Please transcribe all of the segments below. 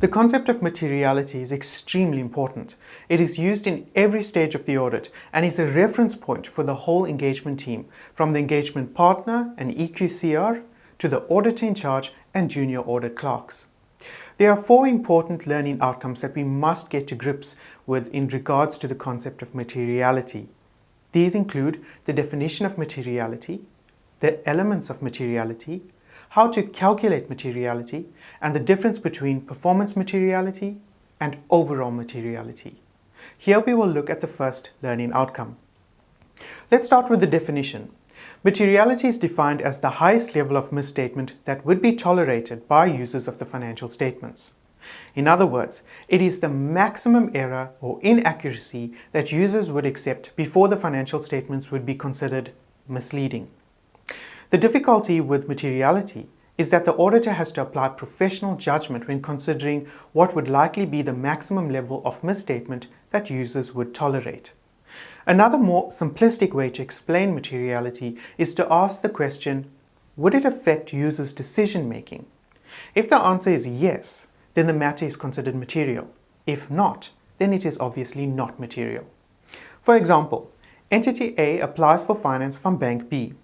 The concept of materiality is extremely important. It is used in every stage of the audit and is a reference point for the whole engagement team, from the engagement partner and EQCR to the auditor in charge and junior audit clerks. There are 4 important learning outcomes that we must get to grips with in regards to the concept of materiality. These include the definition of materiality, the elements of materiality, how to calculate materiality, and the difference between performance materiality and overall materiality. Here we will look at the first learning outcome. Let's start with the definition. Materiality is defined as the highest level of misstatement that would be tolerated by users of the financial statements. In other words, it is the maximum error or inaccuracy that users would accept before the financial statements would be considered misleading. The difficulty with materiality is that the auditor has to apply professional judgment when considering what would likely be the maximum level of misstatement that users would tolerate. Another more simplistic way to explain materiality is to ask the question, would it affect users' decision making? If the answer is yes, then the matter is considered material. If not, then it is obviously not material. For example, Entity A applies for finance from Bank B.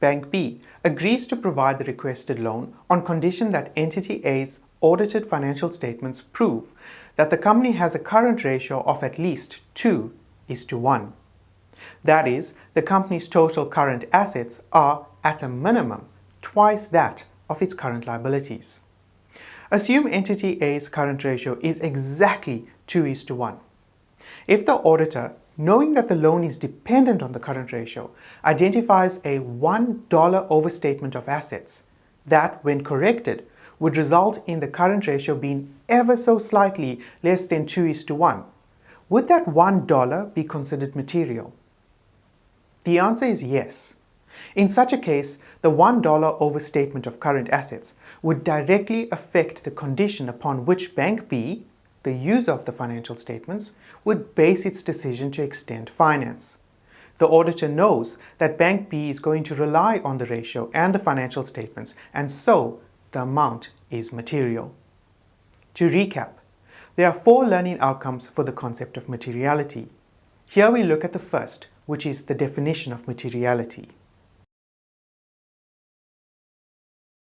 Bank B agrees to provide the requested loan on condition that Entity A's audited financial statements prove that the company has a current ratio of at least 2:1. That is, the company's total current assets are, at a minimum, twice that of its current liabilities. Assume Entity A's current ratio is exactly 2:1. If the auditor, knowing that the loan is dependent on the current ratio, identifies a $1 overstatement of assets, that, when corrected, would result in the current ratio being ever so slightly less than 2:1, would that $1 be considered material? The answer is yes. In such a case, the $1 overstatement of current assets would directly affect the condition upon which Bank B, the user of the financial statements, would base its decision to extend finance. The auditor knows that Bank B is going to rely on the ratio and the financial statements, and so the amount is material. To recap, there are 4 learning outcomes for the concept of materiality. Here we look at the first, which is the definition of materiality.